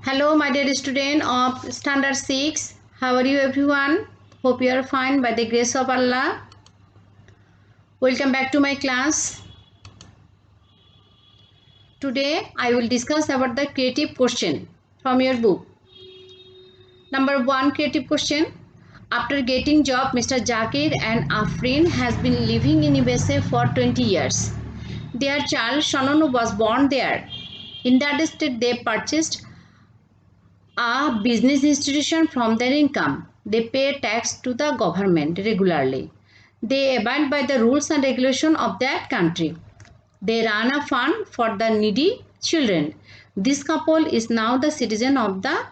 Hello, my dear student of Standard 6. How are you, everyone? Hope you are fine by the grace of Allah. Welcome back to my class. Today, I will discuss about the creative question from your book. Number 1 creative question. After getting job, Mr. Zakir and Afrin has been living in USA for 20 years. Their child Shannon was born there. In that state, they purchased a business institution from their income. They pay tax to the government regularly. They abide by the rules and regulation of that country. They run a fund for the needy children. This couple is now the citizen of the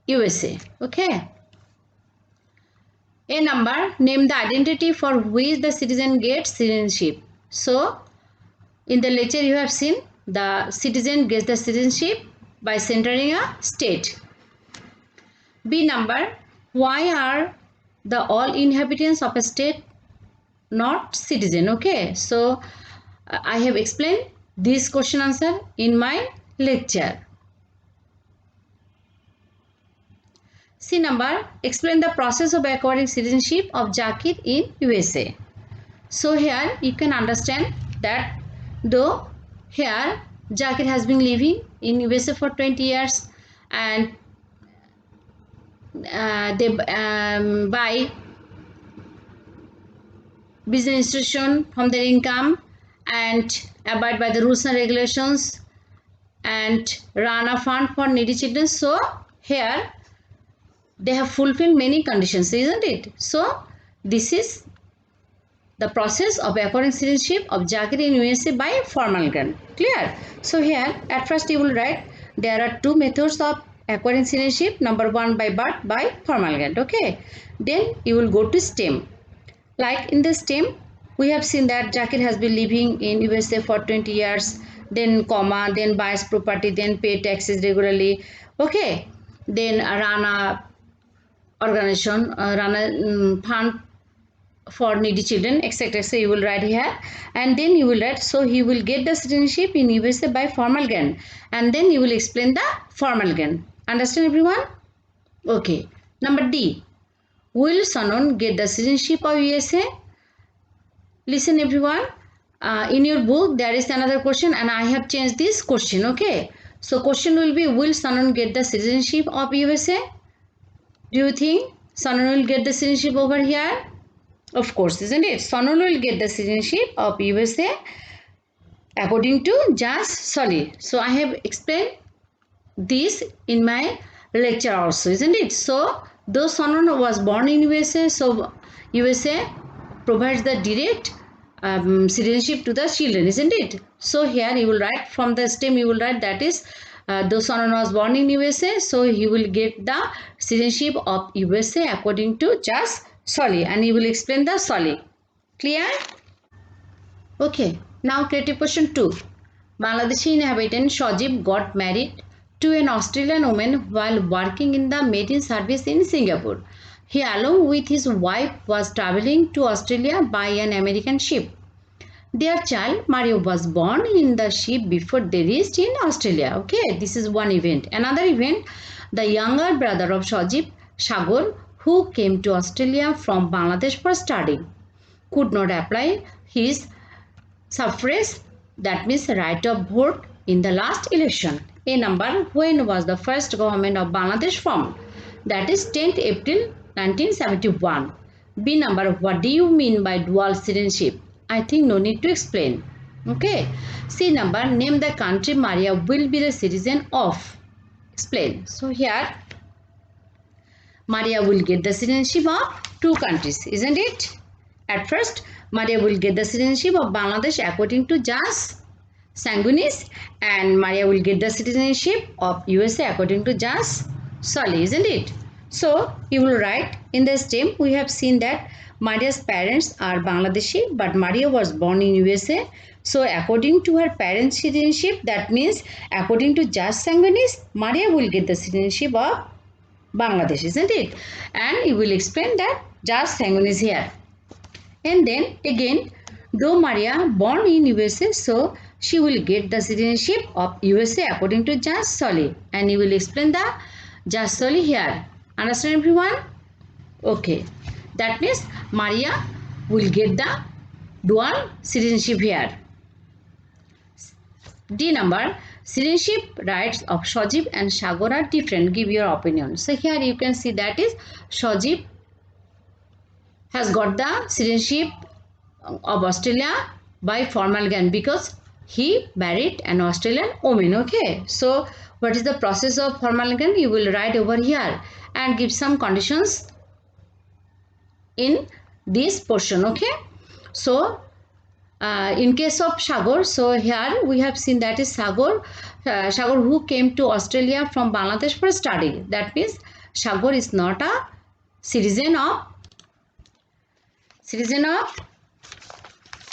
USA. Okay. A number, name the identity for which the citizen gets citizenship. So, in the lecture you have seen the citizen gets the citizenship by centering a state. B number, why are the all inhabitants of a state not citizen? Okay, so I have explained this question answer in my lecture. C number, explain the process of acquiring citizenship of Zakir in USA. So here you can understand that though here Zakir has been living in USA for 20 years and they buy business institution from their income and abide by the rules and regulations and run a fund for needy children. So here they have fulfilled many conditions, isn't it? So this is the process of acquiring citizenship of Zakir in USA by formal grant. Clear? So here at first you will write there are two methods of acquiring citizenship. Number 1 by birth, by formal grant. Okay. Then you will go to STEM. Like in the STEM, we have seen that Zakir has been living in USA for 20 years, then comma, then buys property, then pay taxes regularly. Okay. Then run a organization, run a fund for needy children, etc. So you will write here and then you will write, so he will get the citizenship in USA by formal grant and then you will explain the formal grant. Understand everyone? Okay. Number D. Will Sanon get the citizenship of USA? Listen everyone, in your book there is another question and I have changed this question. Okay. So question will be, will Sanon get the citizenship of USA? Do you think Sanon will get the citizenship over here? Of course, isn't it? Sanon will get the citizenship of USA according to Jas Soli. So I have explained this in my lecture also, isn't it? So though Sanon was born in USA, so USA provides the direct citizenship to the children, isn't it? So here you will write from the STEM, you will write that is though Sanon was born in USA, so he will get the citizenship of USA according to Jas Soli, and he will explain the Soli. Clear? Okay. Now creative question 2. Bangladeshi inhabitant Shajib got married to an Australian woman while working in the maiden service in Singapore. He along with his wife was traveling to Australia by an American ship. Their child Mario was born in the ship before they reached in Australia. Okay, this is one event. Another event, the younger brother of Shajib, Shagor, who came to Australia from Bangladesh for study, could not apply his suffrage, that means right of vote, in the last election. A number, when was the first government of Bangladesh formed? That is 10th April 1971. B number, what do you mean by dual citizenship? I think no need to explain. Okay. C number, name the country Maria will be the citizen of. Explain. So here Maria will get the citizenship of two countries, isn't it? At first, Maria will get the citizenship of Bangladesh according to Jas Sanguinis, and Maria will get the citizenship of USA according to Jas Soli, isn't it? So, you will write in the STEM, we have seen that Maria's parents are Bangladeshi, but Maria was born in USA. So, according to her parents' citizenship, that means according to Jas Sanguinis, Maria will get the citizenship of Bangladesh, isn't it? And you will explain that Jas Sanguinis here. And then again, though Maria born in USA, so she will get the citizenship of USA according to Judge Solly. And you will explain the Judge Solly here. Understand everyone? Okay. That means Maria will get the dual citizenship here. D number, citizenship rights of Sajib and Sagar are different. Give your opinion. So here you can see that is Sajib has got the citizenship of Australia by formal grant because he married an Australian woman. Okay, so what is the process of formal grant? You will write over here and give some conditions in this portion. Okay, so in case of Sagar, so here we have seen that is Sagar who came to Australia from Bangladesh for study. That means Sagar is not a citizen of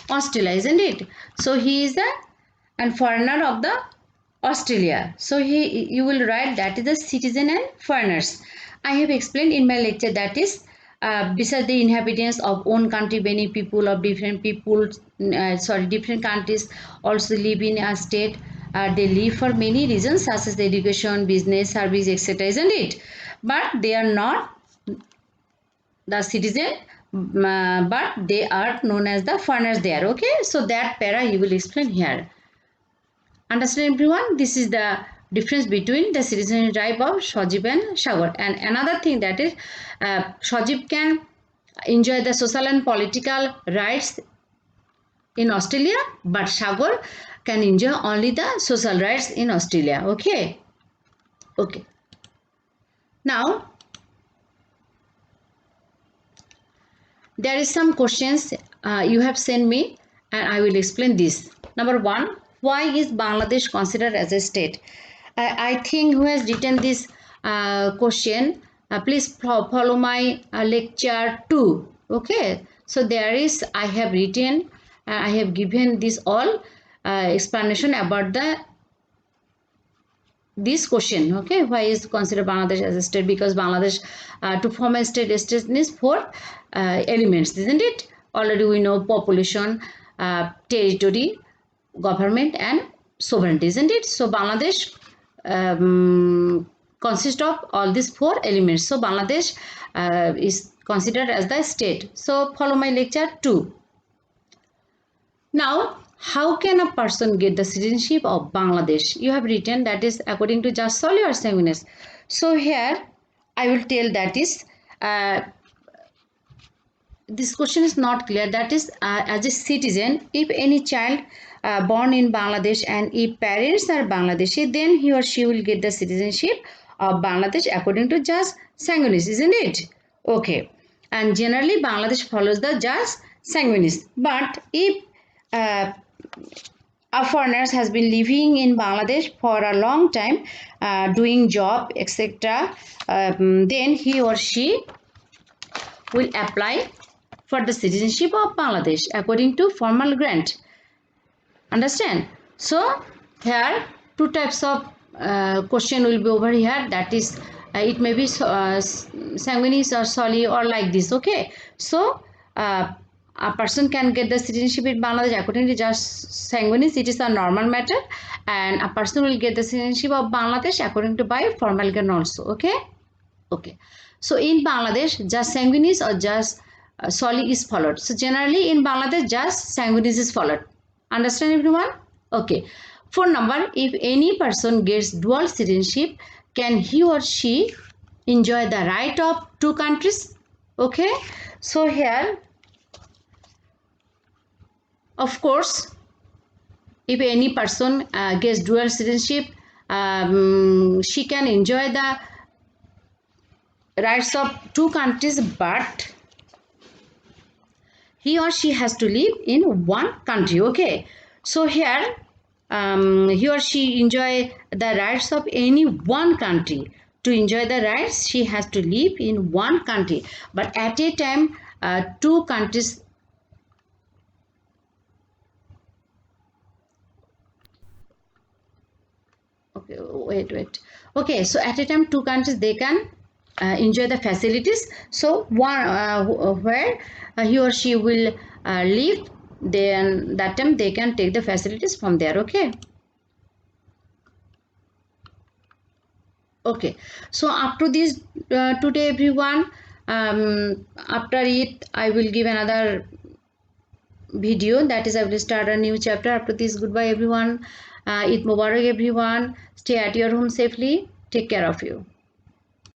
Australia, isn't it? So he is a foreigner of the Australia. So you will write that is the citizen and foreigners. I have explained in my lecture that is besides the inhabitants of own country, many people of different different countries also live in a state. They live for many reasons such as the education, business, service, etc. Isn't it? But they are not the citizen, but they are known as the foreigners there. Okay, so that para you will explain here. Understand everyone? This is the difference between the citizen right of Sajib and Sagar. And another thing that is Sajib can enjoy the social and political rights in Australia, but Sagar can enjoy only the social rights in Australia. Okay, okay. Now there is some questions you have sent me and I will explain this. Number one, why is Bangladesh considered as a state? I think who has written this question, please follow my lecture 2. Okay, so there is, I have written, I have given this all explanation about this question. Okay, why is considered Bangladesh as a state? Because Bangladesh to form a state needs 4 elements, isn't it? Already we know population, territory, government and sovereignty, isn't it? So Bangladesh consists of all these 4 elements. So Bangladesh is considered as the state. So follow my lecture 2. Now, how can a person get the citizenship of Bangladesh? You have written that is according to Judge Solly or sanguinis. So here I will tell that is this question is not clear. That is as a citizen, if any child born in Bangladesh and if parents are Bangladeshi, then he or she will get the citizenship of Bangladesh according to Judge sanguinis, isn't it? Okay, and generally Bangladesh follows the Judge sanguinis. But if a foreigner has been living in Bangladesh for a long time, doing job, etc., then he or she will apply for the citizenship of Bangladesh according to formal grant. Understand? So here 2 types of question will be over here. That is it may be sanguinis or Solly or like this. Okay, so a person can get the citizenship in Bangladesh according to just sanguinis. It is a normal matter, and a person will get the citizenship of Bangladesh according to by formal grant also. Okay, okay. So in Bangladesh, just sanguinis or just Solly is followed. So generally in Bangladesh, just sanguinis is followed. Understand everyone? Okay. 4 number, if any person gets dual citizenship, can he or she enjoy the right of 2 countries? Okay. So here, of course, if any person gets dual citizenship, she can enjoy the rights of 2 countries, but he or she has to live in 1 country. Okay, so here he or she enjoy the rights of any 1 country. To enjoy the rights, she has to live in 1 country, but at a time 2 countries. Okay, wait. Okay, so at a time 2 countries they can enjoy the facilities. So one where he or she will live then that time they can take the facilities from there. Okay, so up to this today everyone, after it I will give another video, that is I will start a new chapter. After this, goodbye everyone. Eid Mubarak everyone. Stay at your home safely. Take care of you.